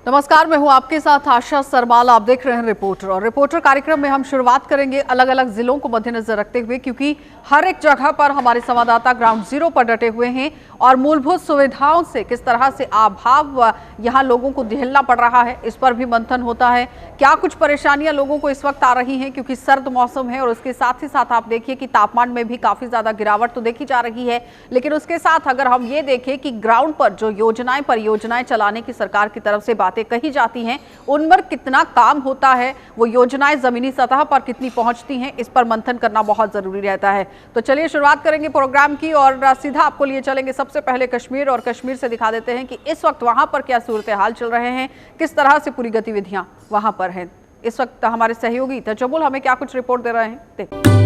नमस्कार, मैं हूं आपके साथ आशा सरवाल। आप देख रहे हैं रिपोर्टर और रिपोर्टर कार्यक्रम में हम शुरुआत करेंगे अलग अलग जिलों को मद्देनजर रखते हुए, क्योंकि हर एक जगह पर हमारे संवाददाता ग्राउंड जीरो पर डटे हुए हैं और मूलभूत सुविधाओं से किस तरह से अभाव यहां लोगों को झेलना पड़ रहा है, इस पर भी मंथन होता है। क्या कुछ परेशानियां लोगों को इस वक्त आ रही हैं, क्योंकि सर्द मौसम है और उसके साथ ही साथ आप देखिए कि तापमान में भी काफी ज्यादा गिरावट तो देखी जा रही है। लेकिन उसके साथ अगर हम ये देखें कि ग्राउंड पर जो योजनाएं परियोजनाएं चलाने की सरकार की तरफ से बातें कही जाती हैं, उन पर कितना काम होता है, वो योजनाएं जमीनी सतह पर कितनी पहुंचती हैं, इस पर मंथन करना बहुत जरूरी रहता है। तो चलिए शुरुआत करेंगे प्रोग्राम की और सीधा आपको लिए चलेंगे सबसे पहले कश्मीर, और कश्मीर से दिखा देते हैं कि इस वक्त वहां पर क्या सूरत हाल चल रहे हैं, किस तरह से पूरी गतिविधियां वहां पर हैं। इस वक्त हमारे सहयोगी तजमुल हमें क्या कुछ रिपोर्ट दे रहे हैं, देखिए।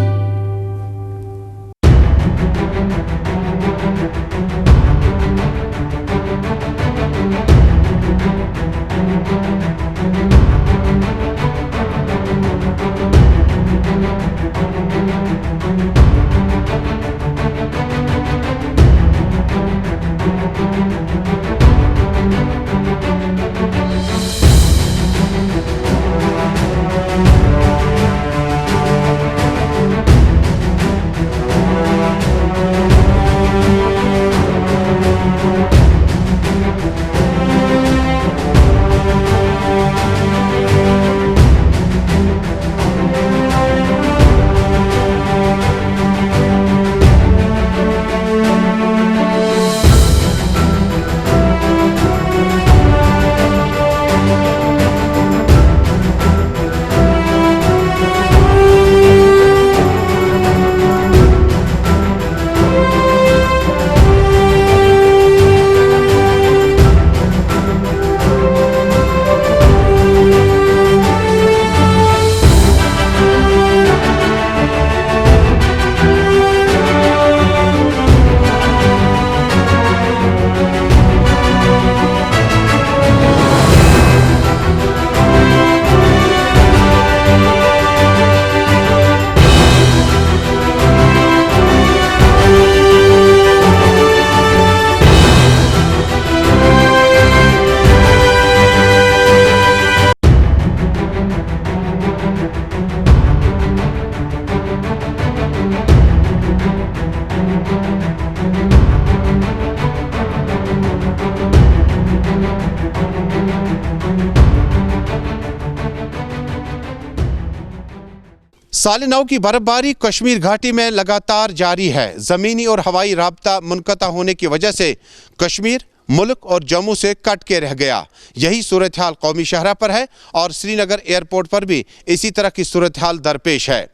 साल 9 की बर्फबारी कश्मीर घाटी में लगातार जारी है। ज़मीनी और हवाई राब्ता मुनक़ता होने की वजह से कश्मीर मुल्क और जम्मू से कट के रह गया। यही सूरत हाल कौमी शहरा पर है और श्रीनगर एयरपोर्ट पर भी इसी तरह की सूरत हाल दरपेश है।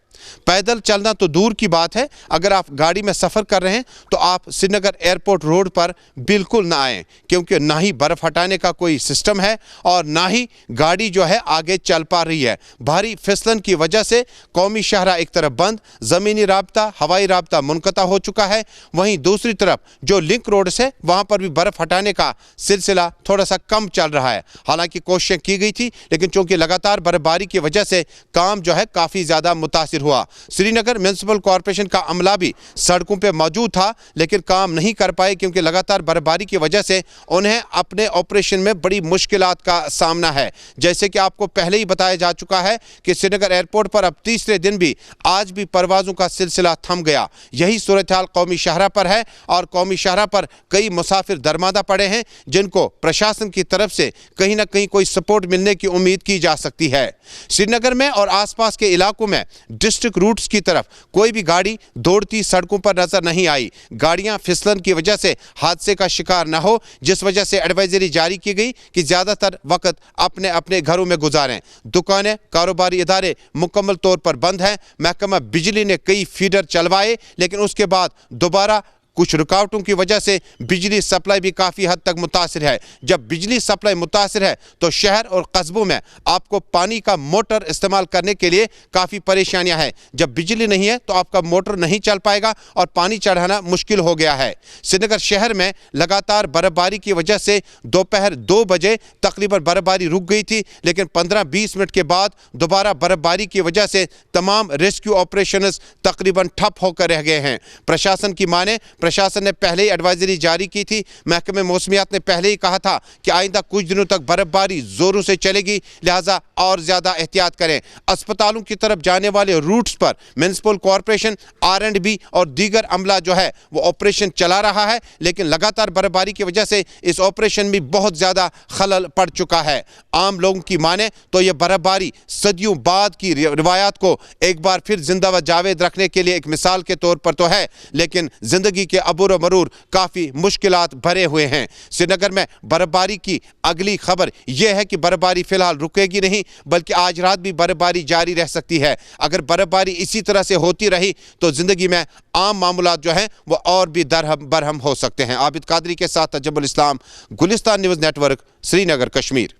पैदल चलना तो दूर की बात है, अगर आप गाड़ी में सफ़र कर रहे हैं तो आप श्रीनगर एयरपोर्ट रोड पर बिल्कुल ना आएँ, क्योंकि ना ही बर्फ़ हटाने का कोई सिस्टम है और ना ही गाड़ी जो है आगे चल पा रही है। भारी फिसलन की वजह से कौमी शहरा एक तरफ बंद, ज़मीनी राब्ता हवाई राब्ता मुनक़ता हो चुका है। वहीं दूसरी तरफ जो लिंक रोड से वहाँ पर भी बर्फ़ हटाने का सिलसिला थोड़ा सा कम चल रहा है। हालांकि कोशिशें की गई थी, लेकिन चूँकि लगातार बर्फबारी की वजह से काम जो है काफ़ी ज़्यादा मुतासिर हुआ। श्रीनगर म्युनिसिपल कॉरपोरेशन का अमला भी सड़कों पे मौजूद था, लेकिन काम नहीं कर पाए, क्योंकि लगातार बर्फबारी की वजह से उन्हें अपने ऑपरेशन में बड़ी मुश्किलात का सामना है। जैसे कि आपको पहले ही बताया जा चुका है कि श्रीनगर एयरपोर्ट पर अब तीसरे दिन भी आज भी परवाज़ों का सिलसिला थम गया। यही सूरत हाल कौमी शहरा पर है और कौमी शहरा पर कई मुसाफिर दरमादा पड़े हैं, जिनको प्रशासन की तरफ से कहीं ना कहीं कोई सपोर्ट मिलने की उम्मीद की जा सकती है। श्रीनगर में और आसपास के इलाकों में डिस्ट्रिक्ट रूट्स की तरफ कोई भी गाड़ी दौड़ती सड़कों पर नजर नहीं आई। गाड़ियां फिसलन की वजह से हादसे का शिकार न हो, जिस वजह से एडवाइजरी जारी की गई कि ज्यादातर वक्त अपने अपने घरों में गुजारें। दुकानें कारोबारी इदारे मुकम्मल तौर पर बंद हैं। महकमा बिजली ने कई फीडर चलवाए, लेकिन उसके बाद दोबारा कुछ रुकावटों की वजह से बिजली सप्लाई भी काफ़ी हद तक मुतासिर है। जब बिजली सप्लाई मुतासिर है तो शहर और कस्बों में आपको पानी का मोटर इस्तेमाल करने के लिए काफ़ी परेशानियां हैं। जब बिजली नहीं है तो आपका मोटर नहीं चल पाएगा और पानी चढ़ाना मुश्किल हो गया है। श्रीनगर शहर में लगातार बर्फबारी की वजह से दोपहर 2 बजे तकरीबन बर्फबारी रुक गई थी, लेकिन 15-20 मिनट के बाद दोबारा बर्फबारी की वजह से तमाम रेस्क्यू ऑपरेशंस तकरीबन ठप होकर रह गए हैं। प्रशासन की माने प्रशासन ने पहले ही एडवाइजरी जारी की थी। महकमे मौसमियात ने पहले ही कहा था कि आइंदा कुछ दिनों तक बर्फबारी जोरों से चलेगी, लिहाजा और ज्यादा एहतियात करें। अस्पतालों की तरफ जाने वाले रूट्स पर म्युनिसिपल कॉरपोरेशन, R&B और दीगर अमला जो है वो ऑपरेशन चला रहा है, लेकिन लगातार बर्फबारी की वजह से इस ऑपरेशन में बहुत ज्यादा खलल पड़ चुका है। आम लोगों की माने तो यह बर्फबारी सदियों बाद की रिवायात को एक बार फिर जिंदा व जावेद रखने के लिए एक मिसाल के तौर पर तो है, लेकिन जिंदगी के अबूर व मरूर काफी मुश्किलात भरे हुए हैं। श्रीनगर में बर्फबारी की अगली खबर यह है कि बर्फबारी फिलहाल रुकेगी नहीं, बल्कि आज रात भी बर्फबारी जारी रह सकती है। अगर बर्फबारी इसी तरह से होती रही तो जिंदगी में आम मामूलात जो हैं वो और भी दरहम बरहम हो सकते हैं। आबिद कादरी के साथ तजब्बुल इस्लाम, गुलिस्तान न्यूज़ नेटवर्क, श्रीनगर, कश्मीर।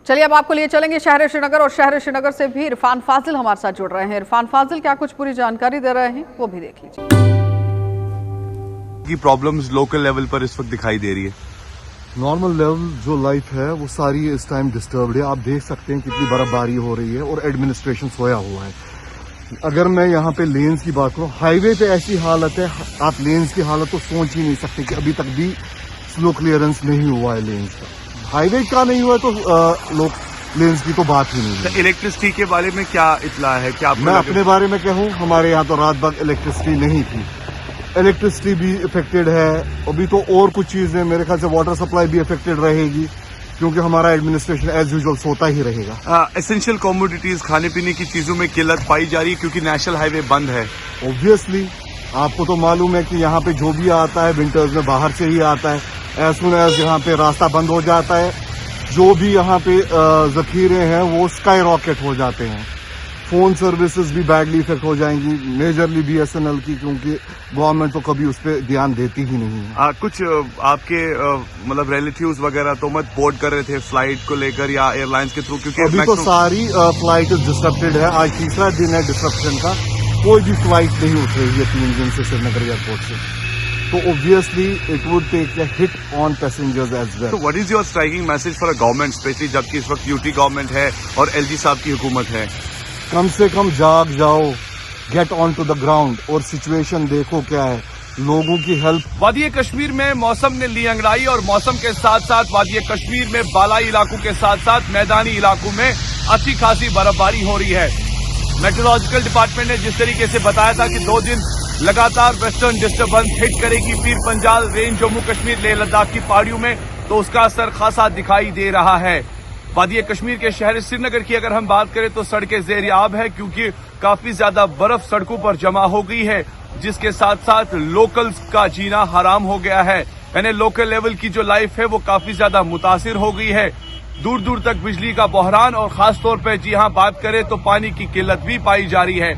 चलिए अब आपको लिए चलेंगे शहर श्रीनगर, और शहर श्रीनगर से भी इरफान फाजिल हमारे साथ जुड़ रहे हैं। इरफान फाजिल क्या कुछ पूरी जानकारी दे रहे हैं, वो भी देख लीजिए। की प्रॉब्लम्स लोकल लेवल पर इस वक्त दिखाई दे रही है। नॉर्मल लेवल जो लाइफ है वो सारी इस टाइम डिस्टर्ब्ड है। आप देख सकते हैं कितनी बर्फबारी हो रही है और एडमिनिस्ट्रेशन सोया हुआ है। अगर मैं यहाँ पे लेन्स की बात करूँ, हाईवे पे ऐसी हालत है, आप लेन्स की हालत तो सोच ही नहीं सकते कि अभी तक भी स्लो क्लियरेंस नहीं हुआ है लेन्स का। हाईवे का नहीं हुआ तो लोग लेन्स की तो बात ही नहीं है। इलेक्ट्रिसिटी के बारे में क्या इतला है? क्या मैं अपने बारे में कहूँ, हमारे यहाँ तो रात भर इलेक्ट्रिसिटी नहीं थी। इलेक्ट्रिसिटी भी इफेक्टेड है। अभी तो और कुछ चीजें, मेरे ख्याल से वाटर सप्लाई भी इफेक्टेड रहेगी, क्योंकि हमारा एडमिनिस्ट्रेशन एज यूजुअल सोता ही रहेगा। एसेंशियल कमोडिटीज, खाने पीने की चीजों में किल्लत पाई जा रही है क्योंकि नेशनल हाईवे बंद है। ऑब्वियसली आपको तो मालूम है कि यहाँ पे जो भी आता है विंटर्स में बाहर से ही आता है। एज सुन एज यहाँ पे रास्ता बंद हो जाता है, जो भी यहाँ पे जखीरे हैं वो स्काई रॉकेट हो जाते हैं। फोन सर्विसेज भी बैडली इफेक्ट हो जाएंगी, मेजरली BSNL की, क्योंकि गवर्नमेंट तो कभी उस पर ध्यान देती ही नहीं है। कुछ आपके मतलब रिलेटिव्स वगैरह तो मत बोर्ड कर रहे थे फ्लाइट को लेकर या एयरलाइंस के थ्रू, क्योंकि अभी तो सारी फ्लाइट डिस्टर्प्टेड है। आज तीसरा दिन है डिस्ट्रप्शन का, कोई भी फ्लाइट नहीं उठ रही है 3 दिन से श्रीनगर एयरपोर्ट से। तो obviously it would take a hit on passengers as well. तो what is your striking message for a government, specially जबकि इस वक्त यूटी गवर्नमेंट है और LG साहब की हुकूमत है? कम से कम जाग जाओ, get on to the ground और सिचुएशन देखो क्या है, लोगों की हेल्प। वादी कश्मीर में मौसम ने ली अंगड़ाई और मौसम के साथ साथ वादी कश्मीर में बालाई इलाकों के साथ साथ मैदानी इलाकों में अच्छी खासी बर्फबारी हो रही है। मेट्रोलॉजिकल डिपार्टमेंट ने जिस तरीके से बताया था कि 2 दिन लगातार वेस्टर्न डिस्टर्बेंस हिट करेगी पीर पंजाल रेंज, जम्मू कश्मीर, लेह लद्दाख की पहाड़ियों में, तो उसका असर खासा दिखाई दे रहा है। वादी कश्मीर के शहर श्रीनगर की अगर हम बात करें तो सड़कें ज़ेर आब है, क्योंकि काफी ज्यादा बर्फ सड़कों पर जमा हो गई है, जिसके साथ साथ लोकल्स का जीना हराम हो गया है। यानी लोकल लेवल की जो लाइफ है वो काफी ज्यादा मुतासिर हो गई है। दूर दूर तक बिजली का बहरान और खास तौर पर जी हां बात करें तो पानी की किल्लत भी पाई जा रही है।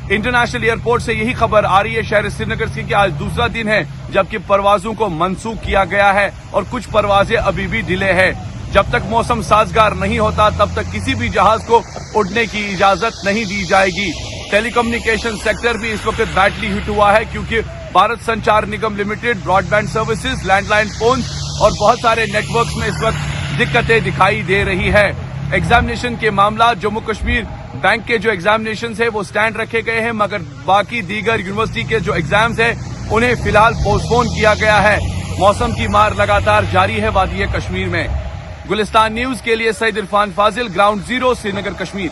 इंटरनेशनल एयरपोर्ट से यही खबर आ रही है शहर श्रीनगर की कि आज दूसरा दिन है जबकि परवाजों को मनसूख किया गया है और कुछ परवाजें अभी भी डिले है। जब तक मौसम साजगार नहीं होता तब तक किसी भी जहाज को उड़ने की इजाजत नहीं दी जाएगी। टेलीकम्युनिकेशन सेक्टर भी इस वक्त बैडली हिट हुआ है, क्योंकि Bharat Sanchar Nigam limited, broadband services, landline phone और बहुत सारे नेटवर्क्स में इस वक्त दिक्कतें दिखाई दे रही है। एग्जामिनेशन के मामला, जम्मू कश्मीर बैंक के जो एग्जामिनेशन है वो स्टैंड रखे गए हैं, मगर बाकी दीगर यूनिवर्सिटी के जो एग्जाम्स है उन्हें फिलहाल पोस्टपोन किया गया है। मौसम की मार लगातार जारी है वादी कश्मीर में। गुलिस्तान न्यूज के लिए सईद इरफान फाजिल, ग्राउंड जीरो, श्रीनगर, कश्मीर।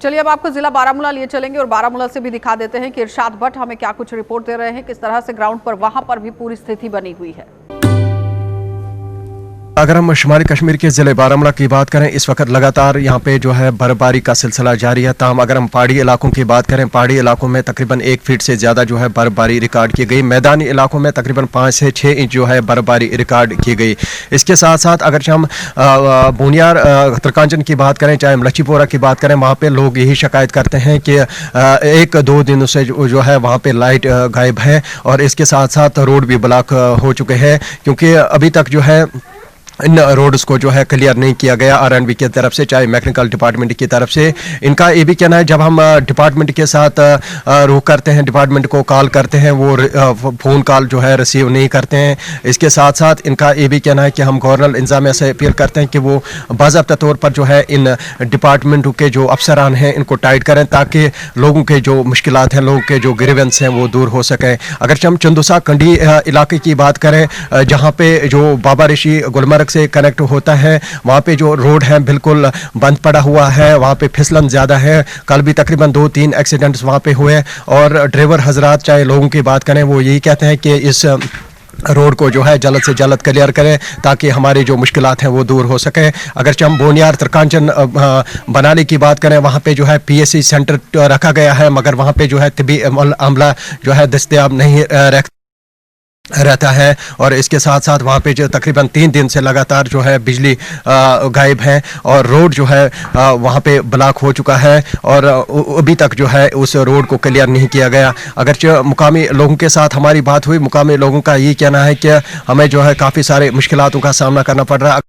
चलिए अब आपको जिला बारामूला लिए चलेंगे और बारामूला से भी दिखा देते हैं कि इरशाद भट्ट हमें क्या कुछ रिपोर्ट दे रहे हैं, किस तरह से ग्राउंड पर वहां पर भी पूरी स्थिति बनी हुई है। अगर हम शुमाली कश्मीर के ज़िले बारामूला की बात करें, इस वक्त लगातार यहाँ पे जो है बर्फबारी का सिलसिला जारी है। ताहम अगर हम पहाड़ी इलाकों की बात करें, पहाड़ी इलाकों में तकरीबन 1 फीट से ज़्यादा जो है बर्फबारी रिकॉर्ड की गई। मैदानी इलाकों में तकरीबन 5 से 6 इंच जो है बर्फबारी रिकॉर्ड की गई। इसके साथ साथ अगर हम बुनियार तरकांचन की बात करें, चाहे लच्छीपोरा की बात करें, वहाँ पर लोग यही शिकायत करते हैं कि 1-2 दिनों से जो है वहाँ पर लाइट गायब है और इसके साथ साथ रोड भी ब्लॉक हो चुके हैं, क्योंकि अभी तक जो है इन रोड्स को जो है क्लियर नहीं किया गया आरएनबी की तरफ से, चाहे मैकेनिकल डिपार्टमेंट की तरफ से। इनका ये भी कहना है जब हम डिपार्टमेंट के साथ रुख करते हैं, डिपार्टमेंट को कॉल करते हैं, वो फ़ोन कॉल जो है रिसीव नहीं करते हैं। इसके साथ साथ इनका ये भी कहना है कि हम गवर्नर इंतजामिया से अपील करते हैं कि वो बाज़ाब्ता तौर पर जो है इन डिपार्टमेंटों के जो अफसरान हैं इनको टाइट करें, ताकि लोगों के जो मुश्किलात हैं, लोगों के जो ग्रीवेंस हैं वो दूर हो सकें। अगर हम चंदूसा कंडी इलाके की बात करें, जहाँ पे जो बाबा ऋषि गुलमर्ग से कनेक्ट होता है, वहाँ पे जो रोड है बिल्कुल बंद पड़ा हुआ है, वहाँ पे फिसलन ज़्यादा है। कल भी तकरीबन 2-3 एक्सीडेंट्स वहाँ पे हुए और ड्राइवर हजरात चाहे लोगों की बात करें वो यही कहते हैं कि इस रोड को जो है जल्द से जल्द क्लियर करें ताकि हमारी जो मुश्किलात हैं वो दूर हो सके। अगर हम बोनियार तरकांचन बनाने की बात करें, वहाँ पे जो है PSC सेंटर रखा गया है, मगर वहाँ पे जो है तिबी अमला जो है दस्तयाब नहीं रहता है। और इसके साथ साथ वहाँ पे जो तकरीबन 3 दिन से लगातार जो है बिजली गायब है और रोड जो है वहाँ पे ब्लॉक हो चुका है और अभी तक जो है उस रोड को क्लियर नहीं किया गया। अगर मुकामी लोगों के साथ हमारी बात हुई, मुकामी लोगों का ये कहना है कि हमें जो है काफ़ी सारे मुश्किलातों का सामना करना पड़ रहा है।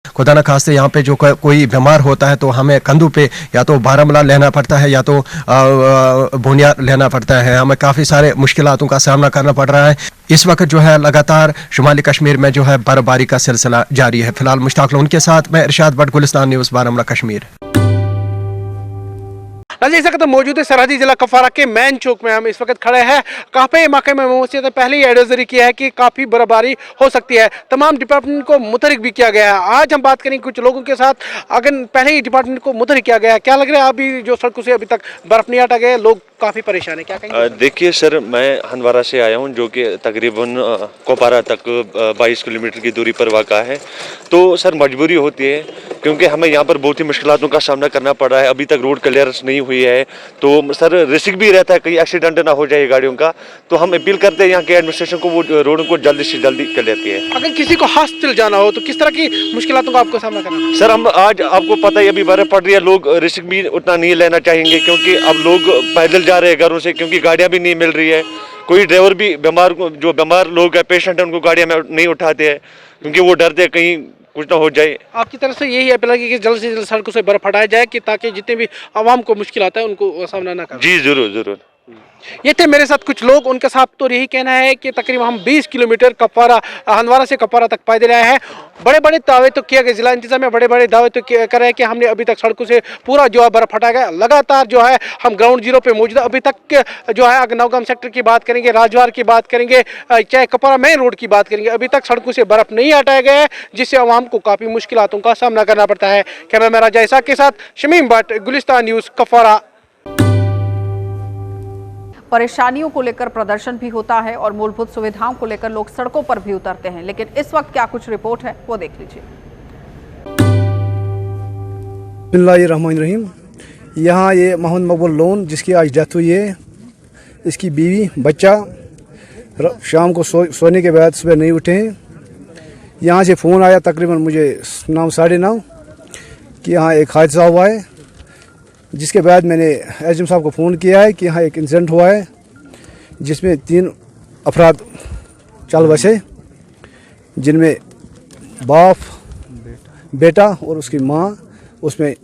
खुदा न खास्ते यहाँ पे जो कोई बीमार होता है तो हमें कंधों पे या तो बारामूला लेना पड़ता है या तो बोनियार लेना पड़ता है। हमें काफ़ी सारे मुश्किलातों का सामना करना पड़ रहा है। इस वक्त जो है लगातार शुमाली कश्मीर में जो है बर्फबारी का सिलसिला जारी है। फिलहाल मुश्ताक लोन के साथ मैं इरशाद भट्ट, गुलिस्तान न्यूज़, बारामूला कश्मीर। इस वक्त मौजूद है सरहदी जिला कुपवारा के मैन चौक में। हम इस वक्त खड़े हैं। काफ़ी मौके में मौजूद पहले ही एडवाइजरी किया है कि काफ़ी बर्फबारी हो सकती है। तमाम डिपार्टमेंट को मुतहरिक भी किया गया है। आज हम बात करेंगे कुछ लोगों के साथ, अगर पहले ही डिपार्टमेंट को मुतहरिक किया गया है, क्या लग रहा है अभी जो सड़कों से अभी तक बर्फ नहीं हटा गया, लोग काफ़ी परेशान है, क्या कहेंगे? देखिए सर, मैं हंदवारा से आया हूं जो कि तकरीबन कुपवारा तक 22 किलोमीटर की दूरी पर वाक़ा है। तो सर मजबूरी होती है क्योंकि हमें यहाँ पर बहुत ही मुश्किलातों का सामना करना पड़ रहा है। अभी तक रोड क्लियरेंस नहीं हुई है तो सर रिस्क भी रहता है कहीं एक्सीडेंट ना हो जाए गाड़ियों का। तो हम अपील करते हैं यहाँ के एडमिनिस्ट्रेशन को वो रोड को जल्दी से जल्दी क्लियर किए। अगर किसी को हॉस्पिटल जाना हो तो किस तरह की मुश्किलातों का आपको सामना करना है? सर हम आज आपको पता है अभी बर्फ पड़ रही है, लोग रिस्क भी उतना नहीं लेना चाहेंगे क्योंकि अब लोग पैदल जा रहे हैं घरों से क्योंकि गाड़ियाँ भी नहीं मिल रही है। कोई ड्राइवर भी जो बीमार लोग हैं, पेशेंट हैं, उनको गाड़ियाँ में नहीं उठाते हैं क्योंकि वो डरते हैं कहीं कुछ ना हो जाए। आपकी तरफ से यही अपील है कि जल्द से जल्द सड़कों से बर्फ हटाया जाए कि ताकि जितने भी आवाम को मुश्किल आता है उनको सामना ना करें। जी जरूर जरूर। ये थे मेरे साथ कुछ लोग, उनके साथ तो यही कहना है कि तकरीबन हम 20 किलोमीटर हंदवारा से कुपवारा तक पैदल आए हैं। बड़े बड़े दावे तो किए गए, जिला इंतजामिया बड़े बड़े दावे तो कर रहे हैं कि हमने अभी तक सड़कों से पूरा जो है बर्फ हटाया गया। लगातार जो है हम ग्राउंड जीरो पे मौजूद है। अभी तक जो है अगर नौगाम सेक्टर की बात करेंगे, राजवार की बात करेंगे, चाहे कुपवारा मेन रोड की बात करेंगे, अभी तक सड़कों से बर्फ नहीं हटाया गया है जिससे आवाम को काफ़ी मुश्किलातों का सामना करना पड़ता है। कैमरामैन राजा इसाक के साथ शमीम भट्ट, गुलिस्तान न्यूज़, कुपवारा। परेशानियों को लेकर प्रदर्शन भी होता है और मूलभूत सुविधाओं को लेकर लोग सड़कों पर भी उतरते हैं, लेकिन इस वक्त क्या कुछ रिपोर्ट है वो देख लीजिए। बिस्मिल्लाहिर्रहमानिर्रहीम। यहाँ ये मोहम्मद मकबूल लोन जिसकी आज डेथ हुई है, इसकी बीवी बच्चा शाम को सोने के बाद सुबह नहीं उठे हैं। यहाँ से फ़ोन आया तकरीबन मुझे 9 साढ़े 9 कि यहाँ एक हादसा हुआ है, जिसके बाद मैंने एसडीएम साहब को फ़ोन किया है कि यहाँ एक इंसिडेंट हुआ है जिसमें 3 अफराद चल बसे, जिनमें बाप, बेटा और उसकी माँ उसमें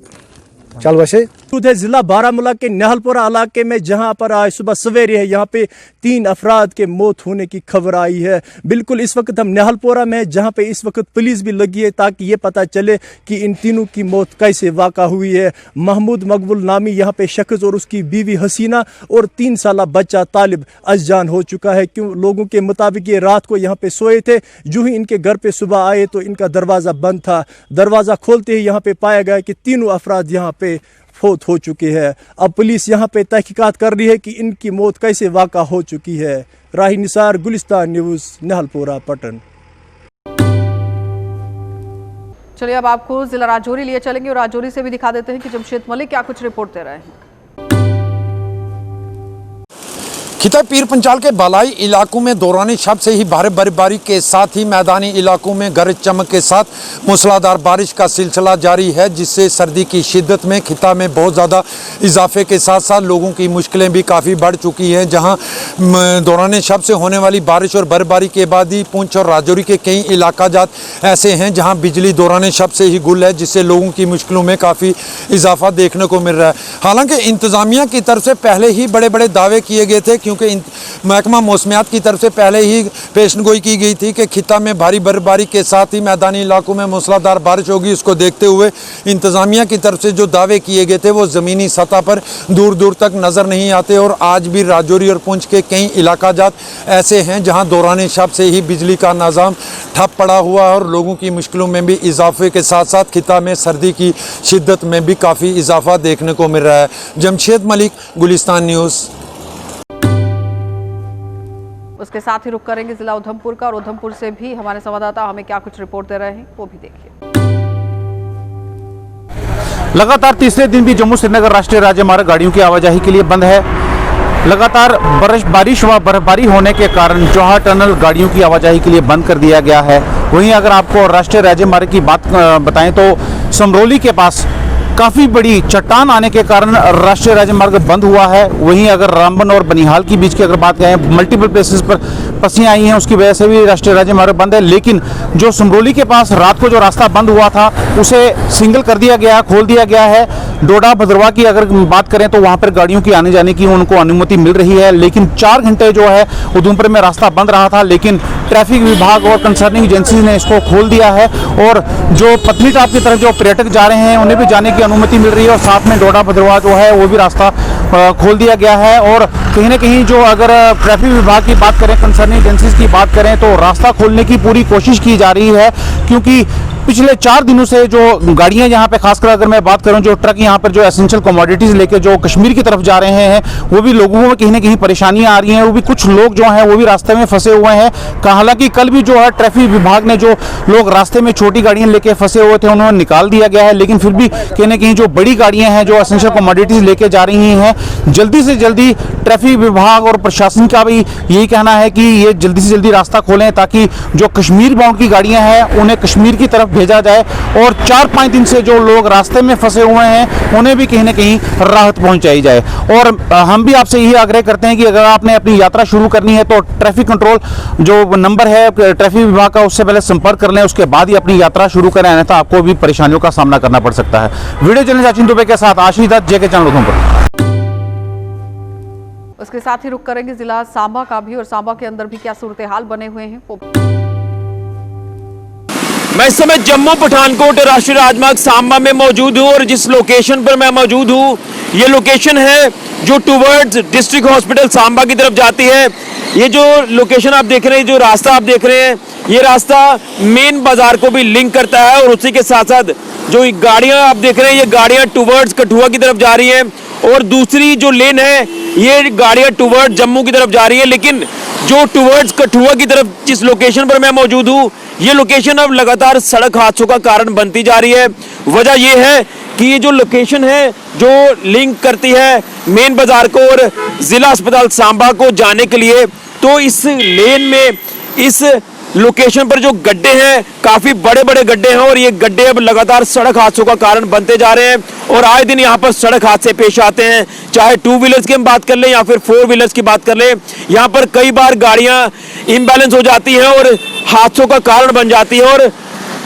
चल बसे। जिला बारामूला के नहलपुरा इलाके में जहां पर आज सुबह सवेरे है, यहाँ पे 3 अफराद के मौत होने की खबर आई है। बिल्कुल इस वक्त हम नहलपुरा में जहां पे इस वक्त पुलिस भी लगी है ताकि ये पता चले कि इन तीनों की मौत कैसे वाक़ा हुई है। महमूद मकबूल नामी यहाँ पे शख्स और उसकी बीवी हसीना और 3 साला बच्चा तालिब अजजान हो चुका है। क्यों लोगों के मुताबिक ये रात को यहाँ पे सोए थे, जो ही इनके घर पे सुबह आए तो इनका दरवाज़ा बंद था। दरवाज़ा खोलते ही यहाँ पे पाया गया कि तीनों अफराद यहाँ पे फौत हो चुके हैं। अब पुलिस यहाँ पे तहकीकात कर रही है कि इनकी मौत कैसे वाक़ा हो चुकी है। राही निसार, गुलिस्तान न्यूज़, नहलपुरा, पटन। चलिए अब आपको जिला राजौरी लिए चलेंगे और राजौरी से भी दिखा देते हैं कि जमशेद मलिक क्या कुछ रिपोर्ट दे रहे हैं। खिता पीर पंचाल के बालाई इलाकों में दौरान शब से ही भारी बर्फबारी के साथ ही मैदानी इलाकों में गरज चमक के साथ मूसलाधार बारिश का सिलसिला जारी है, जिससे सर्दी की शिद्दत में खिता में बहुत ज़्यादा इजाफे के साथ साथ लोगों की मुश्किलें भी काफ़ी बढ़ चुकी हैं। जहां दौरान शब से होने वाली बारिश और बर्फबारी के बाद ही पुंछ और राजौरी के कई इलाका जात ऐसे हैं जहाँ बिजली दौरान शब से ही गुल है, जिससे लोगों की मुश्किलों में काफ़ी इजाफा देखने को मिल रहा है। हालांकि इंतज़ामिया की तरफ से पहले ही बड़े बड़े दावे किए गए थे, क्योंकि महकमा मौसमियात की तरफ से पहले ही पेशनगोई की गई थी कि खिता में भारी बर्फबारी के साथ ही मैदानी इलाकों में मूसलाधार बारिश होगी। इसको देखते हुए इंतज़ामिया की तरफ से जो दावे किए गए थे वो ज़मीनी सतह पर दूर दूर तक नज़र नहीं आते और आज भी राजौरी और पुंछ के कई इलाका जात ऐसे हैं जहां दौरान शब से ही बिजली का निज़ाम ठप पड़ा हुआ है और लोगों की मुश्किलों में भी इजाफे के साथ साथ खिता में सर्दी की शिद्दत में भी काफ़ी इजाफा देखने को मिल रहा है। जमशेद मलिक, गुलिस्तान न्यूज़। उसके साथ ही रुक करेंगे जिला उधमपुर का, और उधमपुर से भी हमारे संवाददाता हमें क्या कुछ रिपोर्ट दे रहे हैं वो भी देखिए। लगातार तीसरे दिन भी जम्मू श्रीनगर राष्ट्रीय राजमार्ग गाड़ियों की आवाजाही के लिए बंद है। लगातार बारिश व बर्फबारी होने के कारण जौहर टनल गाड़ियों की आवाजाही के लिए बंद कर दिया गया है। वहीं अगर आपको राष्ट्रीय राजमार्ग की बात बताएं तो समरौली के पास काफ़ी बड़ी चट्टान आने के कारण राष्ट्रीय राजमार्ग बंद हुआ है। वहीं अगर रामबन और बनिहाल के बीच की अगर बात करें, मल्टीपल प्लेसेस पर पस्सियाँ आई हैं, उसकी वजह से भी राष्ट्रीय राजमार्ग बंद है। लेकिन जो समरौली के पास रात को जो रास्ता बंद हुआ था उसे सिंगल कर दिया गया, खोल दिया गया है। डोडा भद्रवा की अगर बात करें तो वहाँ पर गाड़ियों की आने जाने की उनको अनुमति मिल रही है, लेकिन 4 घंटे जो है उधमपुर में रास्ता बंद रहा था। लेकिन ट्रैफिक विभाग और कंसर्निंग एजेंसी ने इसको खोल दिया है और जो पत्नी टाप की तरफ जो पर्यटक जा रहे हैं उन्हें भी जाने की अनुमति मिल रही है और साथ में डोडा भद्रवा जो है वो भी रास्ता खोल दिया गया है। और कहीं ना कहीं जो अगर ट्रैफिक विभाग की बात करें, कंसर्निंग एजेंसीज की बात करें तो रास्ता खोलने की पूरी कोशिश की जा रही है, क्योंकि पिछले 4 दिनों से जो गाड़ियां यहाँ पे, खासकर अगर मैं बात करूं, जो ट्रक यहाँ पर जो एसेंशियल कमोडिटीज लेके जो कश्मीर की तरफ जा रहे हैं वो भी लोगों में कहीं ना कहीं परेशानियां आ रही हैं। वो भी कुछ लोग जो हैं वो भी रास्ते में फंसे हुए हैं। हालांकि कल भी जो है ट्रैफिक विभाग ने जो लोग रास्ते में छोटी गाड़ियां लेके फंसे हुए थे उन्होंने निकाल दिया गया है, लेकिन फिर भी कहीं ना कहीं जो बड़ी गाड़ियां हैं जो एसेंशियल कमोडिटीज लेके जा रही हैं, जल्दी से जल्दी ट्रैफिक विभाग और प्रशासन का भी यही कहना है कि ये जल्दी से जल्दी रास्ता खोलें ताकि जो कश्मीर बाउंड की गाड़ियां हैं उन्हें कश्मीर की तरफ भेजा जाए और 4-5 दिन से जो लोग रास्ते में फंसे हुए हैं उन्हें भी कहीं ना कहीं राहत पहुंचाई जाए। और हम भी आपसे यही आग्रह करते हैं कि अगर आपने अपनी यात्रा शुरू करनी है तो ट्रैफिक कंट्रोल जो नंबर है ट्रैफिक विभाग का, उससे पहले संपर्क कर लें, उसके बाद ही अपनी यात्रा शुरू करें, अन्यथा आपको भी परेशानियों का सामना करना पड़ सकता है। वीडियो जर्नलिस्ट सचिन दुबे के साथ आशीष दत्त, जेके चैनल उधमपुर। उसके साथ ही रुक करेंगे जिला सांबा का भी, और सांबा के अंदर भी क्या सूरत हाल बने हुए हैं वो। मैं इस समय जम्मू पठानकोट राष्ट्रीय राजमार्ग सांबा में मौजूद हूँ और जिस लोकेशन पर मैं मौजूद हूँ ये लोकेशन है जो टुवर्ड्स डिस्ट्रिक्ट हॉस्पिटल सांबा की तरफ जाती है। ये जो लोकेशन आप देख रहे हैं, जो रास्ता आप देख रहे हैं, ये रास्ता मेन बाजार को भी लिंक करता है और उसी के साथ साथ जो गाड़ियाँ आप देख रहे हैं ये गाड़ियाँ टुवर्ड्स कठुआ की तरफ जा रही हैं और दूसरी जो लेन है ये गाड़ियाँ टुवर्ड्स जम्मू की तरफ जा रही है। लेकिन जो टुवर्ड्स कठुआ की तरफ जिस लोकेशन पर मैं मौजूद हूँ ये लोकेशन अब लगातार सड़क हादसों का कारण बनती जा रही है। वजह यह है कि ये जो लोकेशन है जो लिंक करती है मेन बाजार को और जिला अस्पताल सांबा को जाने के लिए, तो इस लेन में इस लोकेशन पर जो गड्ढे हैं काफी बड़े बड़े गड्ढे हैं और ये गड्ढे अब लगातार सड़क हादसों का कारण बनते जा रहे हैं और आए दिन यहाँ पर सड़क हादसे पेश आते हैं। चाहे 2 व्हीलर्स की हम बात कर लें या फिर 4 व्हीलर्स की बात कर लें, यहाँ पर कई बार गाड़ियाँ इम्बैलेंस हो जाती हैं और हादसों का कारण बन जाती है। और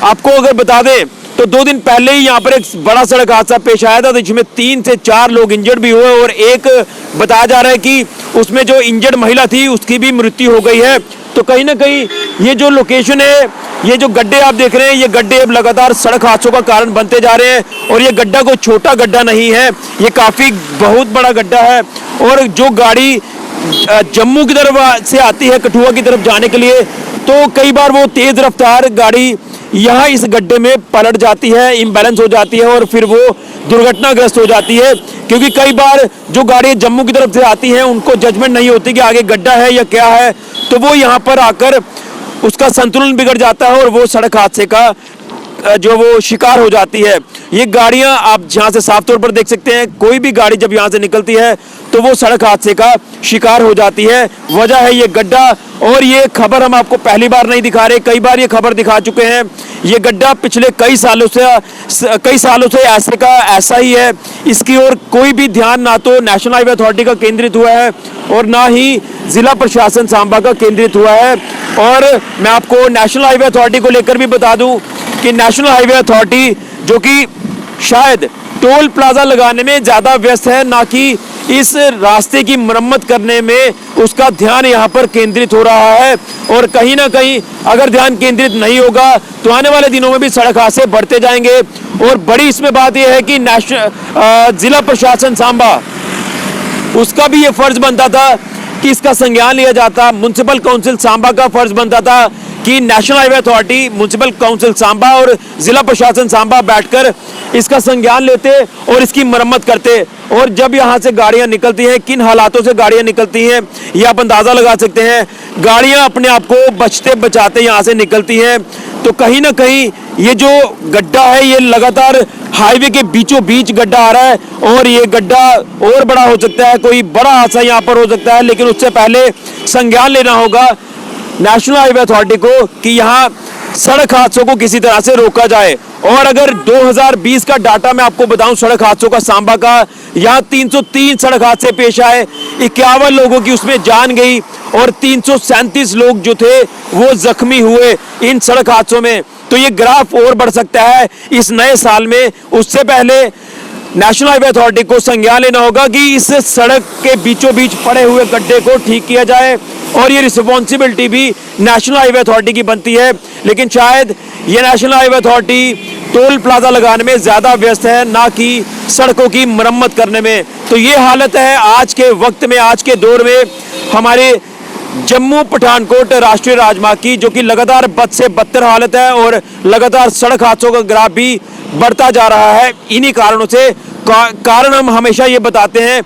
आपको अगर बता दें तो 2 दिन पहले ही यहाँ पर एक बड़ा सड़क हादसा पेश आया था, तो जिसमें 3 से 4 लोग इंजर्ड भी हुए और एक बताया जा रहा है कि उसमें जो इंजर्ड महिला थी उसकी भी मृत्यु हो गई है। तो कहीं ना कहीं ये जो लोकेशन है, ये जो गड्ढे आप देख रहे हैं, ये गड्ढे अब लगातार सड़क हादसों का कारण बनते जा रहे हैं और ये गड्ढा कोई छोटा गड्ढा नहीं है, ये काफी बहुत बड़ा गड्ढा है। और जो गाड़ी जम्मू की तरफ से आती है कठुआ की तरफ जाने के लिए, तो कई बार वो तेज रफ्तार गाड़ी यहाँ इस गड्ढे में पलट जाती है, इम्बैलेंस हो जाती है और फिर वो दुर्घटनाग्रस्त हो जाती है। क्योंकि कई बार जो गाड़ी जम्मू की तरफ से आती हैं उनको जजमेंट नहीं होती कि आगे गड्ढा है या क्या है, तो वो यहाँ पर आकर उसका संतुलन बिगड़ जाता है और वो सड़क हादसे का जो वो शिकार हो जाती है। ये गाड़ियां आप जहां से साफ तौर पर देख सकते हैं, कोई भी गाड़ी जब यहां से निकलती है तो वो सड़क हादसे का शिकार हो जाती है। वजह है ये गड्ढा, और ये खबर हम आपको पहली बार नहीं दिखा रहे, कई बार ये खबर दिखा चुके हैं। ये गड्ढा पिछले कई सालों से ऐसे का ऐसा ही है। इसकी ओर कोई भी ध्यान ना तो नेशनल हाईवे अथॉरिटी का केंद्रित हुआ है और ना ही जिला प्रशासन सांबा का केंद्रित हुआ है। और मैं आपको नेशनल हाईवे अथॉरिटी को लेकर भी बता दूं कि नेशनल हाईवे अथॉरिटी जो कि शायद टोल प्लाजा लगाने में ज्यादा व्यस्त है, ना कि इस रास्ते की मरम्मत करने में उसका ध्यान यहाँ पर केंद्रित हो रहा है। और कहीं ना कहीं अगर ध्यान केंद्रित नहीं होगा तो आने वाले दिनों में भी सड़क हादसे बढ़ते जाएंगे। और बड़ी इसमें बात यह है कि जिला प्रशासन सांबा, उसका भी ये फर्ज बनता था कि इसका संज्ञान लिया जाता। म्युनिसिपल काउंसिल सांबा का फर्ज बनता था कि national highway authority, municipal council Samba और जिला प्रशासन सांबा बैठकर इसका संज्ञान लेते और इसकी मरम्मत करते। और जब यहाँ से गाड़ियाँ निकलती हैं, किन हालातों से गाड़ियाँ निकलती हैं ये आप अंदाज़ा लगा सकते हैं। गाड़ियाँ अपने आप को बचते बचाते यहाँ से निकलती हैं। तो कहीं ना कहीं ये जो गड्ढा है ये लगातार हाईवे के बीचों बीच गड्ढा आ रहा है, और ये गड्ढा और बड़ा हो सकता है, कोई बड़ा हादसा यहाँ पर हो सकता है। लेकिन उससे पहले संज्ञान लेना होगा नेशनल हाईवे अथॉरिटी को कि यहाँ सड़क हादसों को किसी तरह से रोका जाए। और अगर 2020 का डाटा मैं आपको बताऊं सड़क हादसों का सांबा का, यहाँ 303 सड़क हादसे पेश आए, 51 लोगों की उसमें जान गई और 337 लोग जो थे वो जख्मी हुए इन सड़क हादसों में। तो ये ग्राफ और बढ़ सकता है इस नए साल में। उससे पहले नेशनल हाईवे अथॉरिटी को संज्ञान लेना होगा कि इस सड़क के बीचों बीच पड़े हुए गड्ढे को ठीक किया जाए, और ये रिस्पॉन्सिबिलिटी भी नेशनल हाईवे अथॉरिटी की बनती है। लेकिन शायद ये national highway authority toll plaza लगाने में ज्यादा व्यस्त है, ना कि सड़कों की मरम्मत करने में। तो ये हालत है आज के वक्त में, आज के दौर में हमारे जम्मू पठानकोट राष्ट्रीय राजमार्ग की, जो कि लगातार बद से बदतर हालत है और लगातार सड़क हादसों का ग्राफ भी बढ़ता जा रहा है। इन्हीं कारणों से कारण हम हमेशा ये बताते हैं,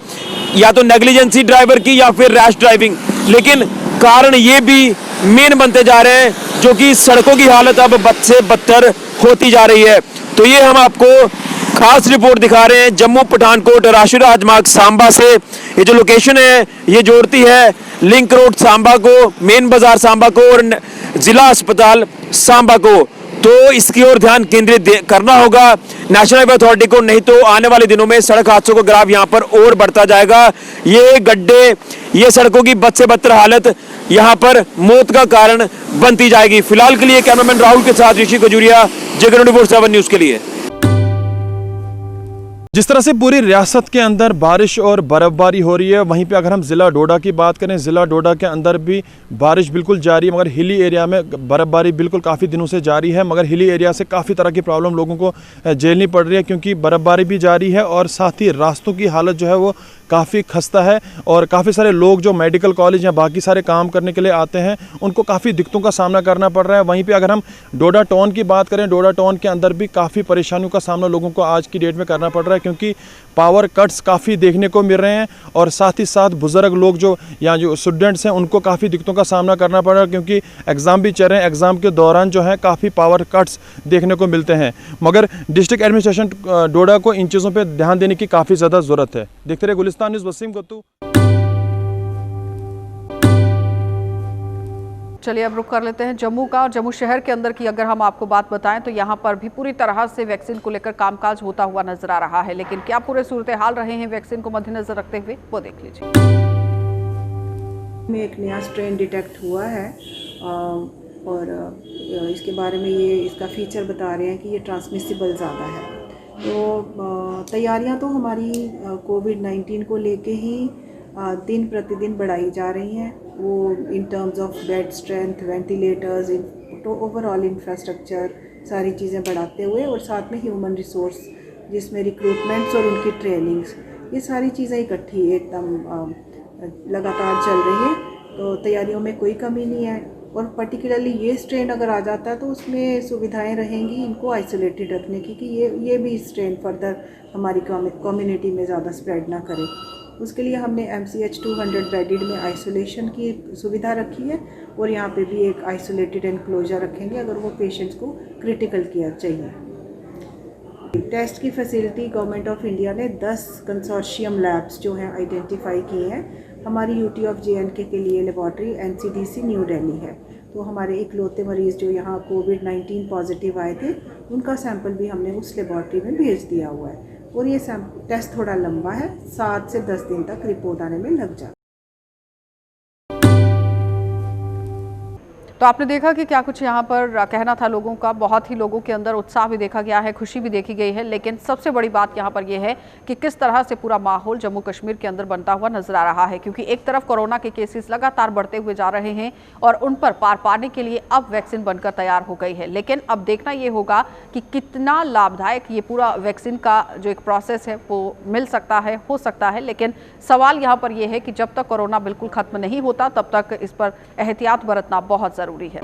या तो नेग्लिजेंसी ड्राइवर की या फिर रैश ड्राइविंग, लेकिन कारण ये भी मेन बनते जा रहे हैं जो कि सड़कों की हालत अब बद से बदतर होती जा रही है। तो ये हम आपको खास रिपोर्ट दिखा रहे हैं जम्मू पठानकोट राष्ट्रीय राजमार्ग सांबा से। ये जो लोकेशन है ये जोड़ती है लिंक रोड सांबा को, मेन बाजार सांबा को और जिला अस्पताल सांबा को। तो इसकी ओर ध्यान केंद्रित करना होगा नेशनल हाईवे अथॉरिटी को, नहीं तो आने वाले दिनों में सड़क हादसों का ग्राफ यहाँ पर और बढ़ता जाएगा। ये गड्ढे, ये सड़कों की बद से बदतर हालत यहाँ पर मौत का कारण बनती जाएगी। फिलहाल के लिए कैमरामैन राहुल के साथ ऋषि खजूरिया, जगन 24/7 न्यूज के लिए। जिस तरह से पूरी रियासत के अंदर बारिश और बर्फबारी हो रही है, वहीं पे अगर हम ज़िला डोडा की बात करें, ज़िला डोडा के अंदर भी बारिश बिल्कुल जारी है, मगर हिली एरिया में बर्फबारी बिल्कुल काफ़ी दिनों से जारी है। मगर हिली एरिया से काफ़ी तरह की प्रॉब्लम लोगों को झेलनी पड़ रही है, क्योंकि बर्फबारी भी जारी है और साथ ही रास्तों की हालत जो है वो काफ़ी खस्ता है। और काफ़ी सारे लोग जो मेडिकल कॉलेज या बाकी सारे काम करने के लिए आते हैं उनको काफ़ी दिक्कतों का सामना करना पड़ रहा है। वहीं पे अगर हम डोडा टाउन की बात करें, डोडा टाउन के अंदर भी काफ़ी परेशानियों का सामना लोगों को आज की डेट में करना पड़ रहा है, क्योंकि पावर कट्स काफ़ी देखने को मिल रहे हैं। और साथ ही साथ बुज़ुर्ग लोग जो या जो स्टूडेंट्स हैं उनको काफ़ी दिक्कतों का सामना करना पड़ रहा है, क्योंकि एग्ज़ाम भी चल रहे हैं। एग्ज़ाम के दौरान जो है काफ़ी पावर कट्स देखने को मिलते हैं। मगर डिस्ट्रिक्ट एडमिनिस्ट्रेशन डोडा को इन चीज़ों पर ध्यान देने की काफ़ी ज़्यादा ज़रूरत है। देखते रहे गुलिस्तान न्यूज़, वसीम गत्तू। चलिए अब रुक कर लेते हैं जम्मू का। और जम्मू शहर के अंदर की अगर हम आपको बात बताएं तो यहाँ पर भी पूरी तरह से वैक्सीन को लेकर कामकाज होता हुआ नजर आ रहा है। लेकिन क्या पूरे सूरत हाल रहे हैं वैक्सीन को मद्देनजर रखते हुए, वो देख लीजिए। में एक नया स्ट्रेन डिटेक्ट हुआ है और इसके बारे में ये इसका फीचर बता रहे हैं कि ये ट्रांसमिसिबल ज़्यादा है। तो तैयारियां तो हमारी कोविड-19 को लेके ही दिन प्रतिदिन बढ़ाई जा रही हैं। वो in terms of bed strength, ventilators, तो ओवरऑल इंफ्रास्ट्रक्चर सारी चीज़ें बढ़ाते हुए, और साथ में ह्यूमन रिसोर्स जिसमें रिक्रूटमेंट्स और उनकी ट्रेनिंग्स, ये सारी चीज़ें इकट्ठी एकदम लगातार चल रही है। तो तैयारियों में कोई कमी नहीं है। और पर्टिकुलरली ये स्ट्रेन अगर आ जाता है तो उसमें सुविधाएं रहेंगी इनको आइसोलेटेड रखने की, कि ये भी स्ट्रेन फर्दर हमारी कम्युनिटी में ज़्यादा स्प्रेड ना करे। उसके लिए हमने MCH 200 बेडेड में आइसोलेशन की सुविधा रखी है, और यहाँ पे भी एक आइसोलेटेड एनक्लोजर रखेंगे अगर वो पेशेंट्स को क्रिटिकल केयर चाहिए। टेस्ट की फैसिलिटी गवर्नमेंट ऑफ इंडिया ने 10 कंसोर्शियम लैब्स जो हैं आइडेंटिफाई किए हैं। हमारी यूटी ऑफ JNK के लिए लेबॉर्ट्री NCDC न्यू दिल्ली है। तो हमारे इकलौते मरीज़ जो यहाँ कोविड-19 पॉजिटिव आए थे, उनका सैंपल भी हमने उस लेबॉर्ट्री में भेज दिया हुआ है। और ये टेस्ट थोड़ा लंबा है, 7 से 10 दिन तक रिपोर्ट आने में लग जाता है। तो आपने देखा कि क्या कुछ यहाँ पर कहना था लोगों का। बहुत ही लोगों के अंदर उत्साह भी देखा गया है, खुशी भी देखी गई है। लेकिन सबसे बड़ी बात यहाँ पर यह है कि किस तरह से पूरा माहौल जम्मू कश्मीर के अंदर बनता हुआ नजर आ रहा है, क्योंकि एक तरफ कोरोना के केसेस लगातार बढ़ते हुए जा रहे हैं और उन पर पार पाने के लिए अब वैक्सीन बनकर तैयार हो गई है। लेकिन अब देखना ये होगा कि कितना लाभदायक ये पूरा वैक्सीन का जो एक प्रोसेस है वो मिल सकता है, हो सकता है। लेकिन सवाल यहाँ पर यह है कि जब तक कोरोना बिल्कुल खत्म नहीं होता तब तक इस पर एहतियात बरतना बहुत जरूरी है।